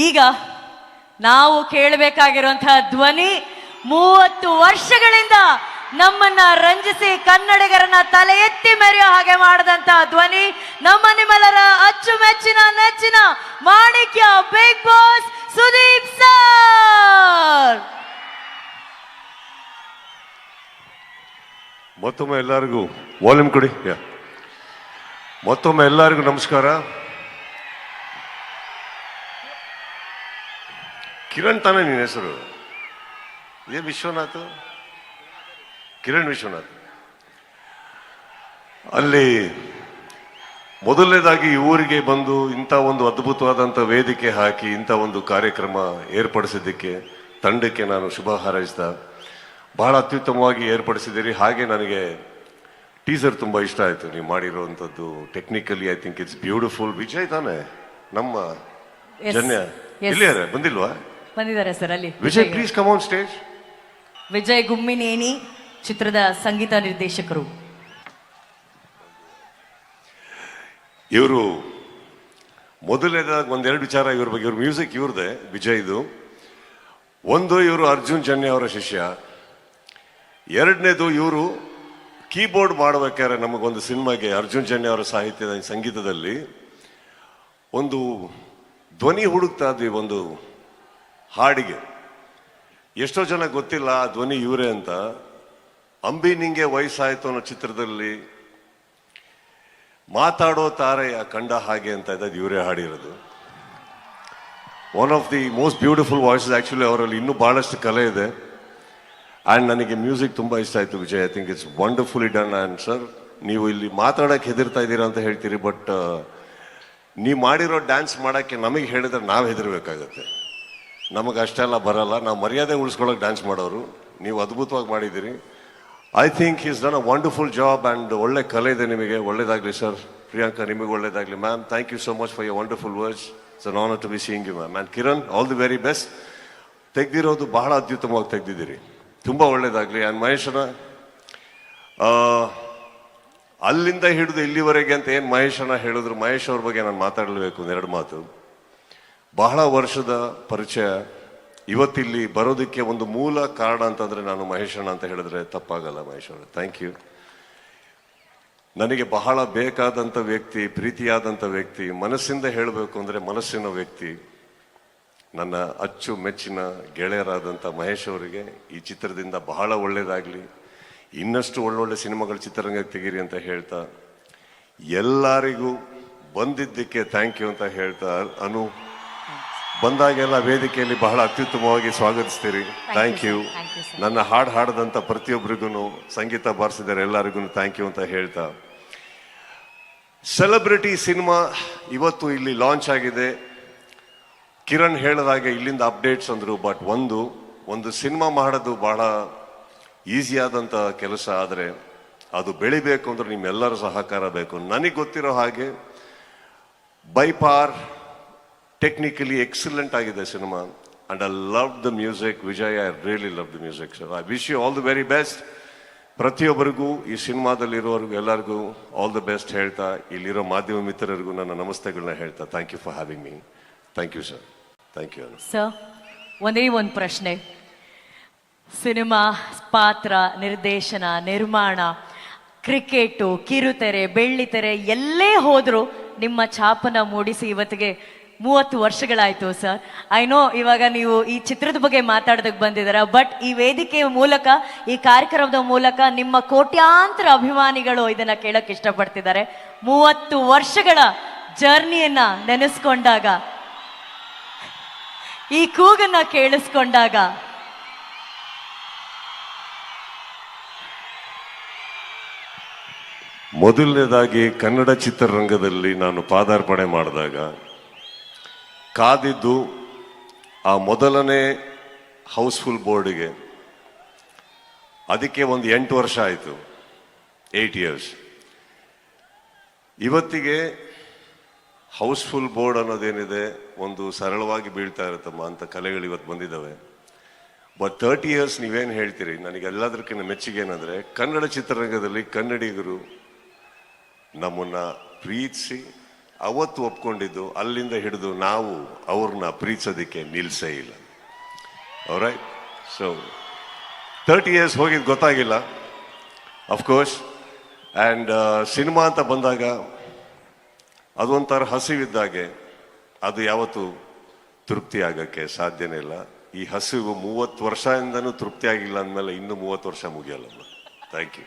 ಈಗ ನಾವು ಕೇಳಬೇಕಾಗಿರುವಂತಹ ಧ್ವನಿ 30 ವರ್ಷಗಳಿಂದ ನಮ್ಮನ್ನ ರಂಜಿಸಿ ಕನ್ನಡಿಗರನ್ನ ತಲೆ ಎತ್ತಿ ಮೆರೆಯೋ ಹಾಗೆ ಮಾಡಿದಂತಹ ಧ್ವನಿ ನಮ್ಮ ನಿಮ್ಮೆಲ್ಲರ ಅಚ್ಚುಮೆಚ್ಚಿನ ನೆಚ್ಚಿನ ಮಾಣಿಕ್ಯ ಬಿಗ್ ಬಾಸ್ ಸುದೀಪ್ ಸರ್. ಮತ್ತೊಮ್ಮೆ ಎಲ್ಲರಿಗೂ ವಾಲ್ಯೂಮ್ ಕೊಡಿ. ಮತ್ತೊಮ್ಮೆ ಎಲ್ಲರಿಗೂ ನಮಸ್ಕಾರ. ಕಿರಣ್ ತಾನೇ ನಿನ್ನ ಹೆಸರು? ಇದೇ ವಿಶ್ವನಾಥ್, ಕಿರಣ್ ವಿಶ್ವನಾಥ್. ಅಲ್ಲಿ ಮೊದಲನೇದಾಗಿ ಈ ಊರಿಗೆ ಬಂದು ಇಂಥ ಒಂದು ಅದ್ಭುತವಾದಂಥ ವೇದಿಕೆ ಹಾಕಿ ಇಂಥ ಒಂದು ಕಾರ್ಯಕ್ರಮ ಏರ್ಪಡಿಸಿದ್ದಕ್ಕೆ ತಂಡಕ್ಕೆ ನಾನು ಶುಭ ಹಾರೈಸ್ತಾ. ಬಹಳ ಅತ್ಯುತ್ತಮವಾಗಿ ಏರ್ಪಡಿಸಿದ್ದೀರಿ. ಹಾಗೆ ನನಗೆ ಟೀಸರ್ ತುಂಬ ಇಷ್ಟ ಆಯಿತು ನೀವು ಮಾಡಿರುವಂಥದ್ದು. Technically I think it's beautiful. Vijay ತಾನೆ ನಮ್ಮ ಜನ್ಯ ಇಲ್ಲಿಯಾರೆ ಬಂದಿಲ್ವಾ? ಬಂದಿದ್ದಾರೆ ಸರ್. ಅಲ್ಲಿ Vijay please come on stage. Vijay Gummineni ಚಿತ್ರದ ಸಂಗೀತ ನಿರ್ದೇಶಕರು. ಇವರು ಮೊದಲನೇದಾಗಿ ಒಂದೆರಡು ವಿಚಾರ ಇವ್ರ ಬಗ್ಗೆ. ಇವ್ರ ಮ್ಯೂಸಿಕ್ ಇವ್ರದೇ, ವಿಜಯ್ದು. ಒಂದು, ಇವರು ಅರ್ಜುನ್ ಜನ್ಯ ಅವರ ಶಿಷ್ಯ. ಎರಡನೇದು, ಇವರು ಕೀಬೋರ್ಡ್ ಮಾಡಬೇಕಾದ್ರೆ ನಮಗೊಂದು ಸಿನಿಮಾಗೆ ಅರ್ಜುನ್ ಜನ್ಯ ಅವರ ಸಾಹಿತ್ಯದ ಸಂಗೀತದಲ್ಲಿ ಒಂದು ಧ್ವನಿ ಹುಡುಕ್ತಾ ಇದ್ವಿ ಒಂದು ಹಾಡಿಗೆ. ಎಷ್ಟೋ ಜನ ಗೊತ್ತಿಲ್ಲ ಆ ಧ್ವನಿ ಇವರೇ ಅಂತ. ಅಂಬಿ ನಿಂಗೆ ವಯಸ್ಸಾಯ್ತು ಅನ್ನೋ ಚಿತ್ರದಲ್ಲಿ ಮಾತಾಡೋ ತಾರೆಯ ಕಂಡ ಹಾಗೆ ಅಂತ ಇದ್ದದ್ದು ಇವರೇ ಹಾಡಿರೋದು. One of the most beautiful voices. Actually ಅವರಲ್ಲಿ ಇನ್ನೂ ಭಾಳಷ್ಟು ಕಲೆ ಇದೆ. ಆ್ಯಂಡ್ ನನಗೆ ಮ್ಯೂಸಿಕ್ ತುಂಬ ಇಷ್ಟ ಆಯಿತು Vijay. I think it's wonderfully done. And sir, ನೀವು ಇಲ್ಲಿ ಮಾತಾಡೋಕ್ಕೆ ಹೆದರ್ತಾ ಇದ್ದೀರಾ ಅಂತ ಹೇಳ್ತೀರಿ, ಬಟ್ ನೀವು ಮಾಡಿರೋ ಡ್ಯಾನ್ಸ್ ಮಾಡೋಕ್ಕೆ ನಮಗೆ ಹೇಳಿದ್ರೆ ನಾವು ಹೆದರ್ಬೇಕಾಗತ್ತೆ. ನಮಗೆ ಅಷ್ಟೆಲ್ಲ ಬರಲ್ಲ. ನಾವು ಮರ್ಯಾದೆ ಉಳಿಸ್ಕೊಳ್ಳೋಕೆ ಡ್ಯಾನ್ಸ್ ಮಾಡೋರು. ನೀವು ಅದ್ಭುತವಾಗಿ ಮಾಡಿದ್ದೀರಿ. I think is done a wonderful job. And ಒಳ್ಳೆ ಕಲೆ ಇದೆ ನಿಮಗೆ. ಒಳ್ಳೇದಾಗಲಿ ಸರ್. ಪ್ರಿಯಾಂಕಾ, ನಿಮಗೆ ಒಳ್ಳೇದಾಗಲಿ. Ma'am, thank you so much for your wonderful words. It's an honour to be seeing you ma'am. And Kiran, all the very best. ತೆಗೆದಿರೋದು ಬಹಳ ಅತ್ಯುತ್ತಮವಾಗಿ ತೆಗೆದಿದ್ದೀರಿ. ತುಂಬ ಒಳ್ಳೇದಾಗಲಿ. ಆ್ಯಂಡ್ ಮಹೇಶನ ಅಲ್ಲಿಂದ ಹಿಡಿದು ಇಲ್ಲಿವರೆಗೆ ಅಂತ ಏನು ಮಹೇಶನ ಹೇಳಿದ್ರು, ಮಹೇಶ್ ಅವ್ರ ಬಗ್ಗೆ ನಾನು ಮಾತಾಡಲೇಬೇಕು ಒಂದೆರಡು ಮಾತು. ಬಹಳ ವರ್ಷದ ಪರಿಚಯ. ಇವತ್ತಿಲ್ಲಿ ಬರೋದಕ್ಕೆ ಒಂದು ಮೂಲ ಕಾರಣ ಅಂತಂದರೆ ನಾನು ಮಹೇಶಣ್ಣ ಅಂತ ಹೇಳಿದ್ರೆ ತಪ್ಪಾಗಲ್ಲ. ಮಹೇಶ್ ಅವರು, ಥ್ಯಾಂಕ್ ಯು. ನನಗೆ ಬಹಳ ಬೇಕಾದಂಥ ವ್ಯಕ್ತಿ, ಪ್ರೀತಿಯಾದಂಥ ವ್ಯಕ್ತಿ, ಮನಸ್ಸಿಂದ ಹೇಳಬೇಕು ಅಂದರೆ ಮನಸ್ಸಿನ ವ್ಯಕ್ತಿ, ನನ್ನ ಅಚ್ಚು ಮೆಚ್ಚಿನ ಗೆಳೆಯರಾದಂಥ ಮಹೇಶ್ ಅವರಿಗೆ ಈ ಚಿತ್ರದಿಂದ ಬಹಳ ಒಳ್ಳೆಯದಾಗಲಿ. ಇನ್ನಷ್ಟು ಒಳ್ಳೊಳ್ಳೆ ಸಿನಿಮಾಗಳ ಚಿತ್ರರಂಗಕ್ಕೆ ತೆಗೀರಿ ಅಂತ ಹೇಳ್ತಾ, ಎಲ್ಲರಿಗೂ ಬಂದಿದ್ದಕ್ಕೆ ಥ್ಯಾಂಕ್ ಯು ಅಂತ ಹೇಳ್ತಾ, ಅನು ಬಂದಾಗೆಲ್ಲ ವೇದಿಕೆಯಲ್ಲಿ ಬಹಳ ಅತ್ಯುತ್ತಮವಾಗಿ ಸ್ವಾಗತಿಸ್ತೀರಿ. Thank you. ನನ್ನ ಹಾಡು ಹಾಡದಂಥ ಪ್ರತಿಯೊಬ್ಬರಿಗೂ, ಸಂಗೀತ ಬಾರಿಸಿದರೆ ಎಲ್ಲರಿಗೂ ಥ್ಯಾಂಕ್ ಯು ಅಂತ ಹೇಳ್ತಾ, ಸೆಲೆಬ್ರಿಟಿ ಸಿನಿಮಾ ಇವತ್ತು ಇಲ್ಲಿ ಲಾಂಚ್ ಆಗಿದೆ. ಕಿರಣ್ ಹೇಳಿದಾಗೆ ಇಲ್ಲಿಂದ ಅಪ್ಡೇಟ್ಸ್ ಅಂದರು. ಬಟ್ ಒಂದು ಸಿನಿಮಾ ಮಾಡೋದು ಬಹಳ ಈಸಿ ಆದಂಥ ಕೆಲಸ. ಆದರೆ ಅದು ಬೆಳಿಬೇಕು ಅಂದ್ರೆ ನಿಮ್ಮೆಲ್ಲರ ಸಹಕಾರ ಬೇಕು. ನನಗೆ ಗೊತ್ತಿರೋ ಹಾಗೆ ಬೈ ಪಾರ್ ಟೆಕ್ನಿಕಲಿ ಎಕ್ಸಲೆಂಟ್ ಆಗಿದೆ cinema. And I love the music. Vijay, I really love the music sir. I wish you all the very best. ಪ್ರತಿಯೊಬ್ಬರಿಗೂ, ಈ ಸಿನಿಮಾದಲ್ಲಿರೋರಿಗೂ ಎಲ್ಲರಿಗೂ ಆಲ್ ದ ಬೆಸ್ಟ್ ಹೇಳ್ತಾ, ಇಲ್ಲಿರೋ ಮಾಧ್ಯಮ ಮಿತ್ರರಿಗೂ ನನ್ನ ನಮಸ್ತೆಗಳನ್ನ ಹೇಳ್ತಾ, thank you for having me. Thank you sir. Thank you. Sir, ಒಂದೇ ಒಂದು ಪ್ರಶ್ನೆ. ಸಿನಿಮಾ ಪಾತ್ರ, ನಿರ್ದೇಶನ, ನಿರ್ಮಾಣ, ಕ್ರಿಕೆಟು, ಕಿರುತೆರೆ, ಬೆಳ್ಳಿತೆರೆ ಎಲ್ಲೇ ಹೋದರೂ ನಿಮ್ಮ ಛಾಪನ ಮೂಡಿಸಿ ಇವತ್ತಿಗೆ 30 ವರ್ಷಗಳಾಯಿತು ಸರ್. ಐ ನೋ ಇವಾಗ ನೀವು ಈ ಚಿತ್ರದ ಬಗ್ಗೆ ಮಾತಾಡೋದಕ್ಕೆ ಬಂದಿದ್ದೀರ, ಬಟ್ ಈ ವೇದಿಕೆಯ ಮೂಲಕ, ಈ ಕಾರ್ಯಕ್ರಮದ ಮೂಲಕ ನಿಮ್ಮ ಕೋಟ್ಯಾಂತರ ಅಭಿಮಾನಿಗಳು ಇದನ್ನ ಕೇಳಕ್ಕೆ ಇಷ್ಟಪಡ್ತಿದ್ದಾರೆ. 30 ವರ್ಷಗಳ ಜರ್ನಿಯನ್ನ ನೆನೆಸ್ಕೊಂಡಾಗ, ಈ ಕೂಗನ್ನ ಕೇಳಿಸ್ಕೊಂಡಾಗ ಮೊದಲನೇದಾಗಿ ಕನ್ನಡ ಚಿತ್ರರಂಗದಲ್ಲಿ ನಾನು ಪಾದಾರ್ಪಣೆ ಮಾಡಿದಾಗ ಕಾದಿದ್ದು ಆ ಮೊದಲನೇ ಹೌಸ್ಫುಲ್ ಬೋರ್ಡಿಗೆ. ಅದಕ್ಕೆ ಒಂದು 8 ವರ್ಷ ಆಯಿತು, 8 years. ಇವತ್ತಿಗೆ ಹೌಸ್ಫುಲ್ ಬೋರ್ಡ್ ಅನ್ನೋದೇನಿದೆ, ಒಂದು ಸರಳವಾಗಿ ಬೀಳ್ತಾ ಇರುತ್ತಮ್ಮ ಅಂತ ಕಲೆಗಳು ಇವತ್ತು ಬಂದಿದ್ದಾವೆ. ಬಟ್ 30 years ನೀವೇನು ಹೇಳ್ತೀರಿ? ನನಗೆ ಎಲ್ಲದಕ್ಕಿಂತ ಮೆಚ್ಚುಗೆ ಏನಂದರೆ, ಕನ್ನಡ ಚಿತ್ರರಂಗದಲ್ಲಿ ಕನ್ನಡಿಗರು ನಮ್ಮನ್ನು ಪ್ರೀತಿಸಿ ಅವತ್ತು ಒಪ್ಕೊಂಡಿದ್ದು ಅಲ್ಲಿಂದ ಹಿಡಿದು ನಾವು ಅವ್ರನ್ನ ಪ್ರೀತಿಸೋದಕ್ಕೆ ನಿಲ್ಸೇ ಇಲ್ಲ. ರೈಟ್. ಸೊ 30 years ಹೋಗಿದ್ದು ಗೊತ್ತಾಗಿಲ್ಲ ಅಫ್ಕೋರ್ಸ್. ಆ್ಯಂಡ್ ಸಿನಿಮಾ ಅಂತ ಬಂದಾಗ ಅದೊಂಥರ ಹಸಿವಿದ್ದಾಗೆ, ಅದು ಯಾವತ್ತೂ ತೃಪ್ತಿ ಆಗೋಕ್ಕೆ ಸಾಧ್ಯನೇ ಇಲ್ಲ. ಈ ಹಸಿವು 30 ವರ್ಷದಿಂದನೂ ತೃಪ್ತಿ ಆಗಿಲ್ಲ ಅಂದಮೇಲೆ ಇನ್ನೂ 30 ವರ್ಷ ಮುಗಿಯಲ್ಲ. Thank you.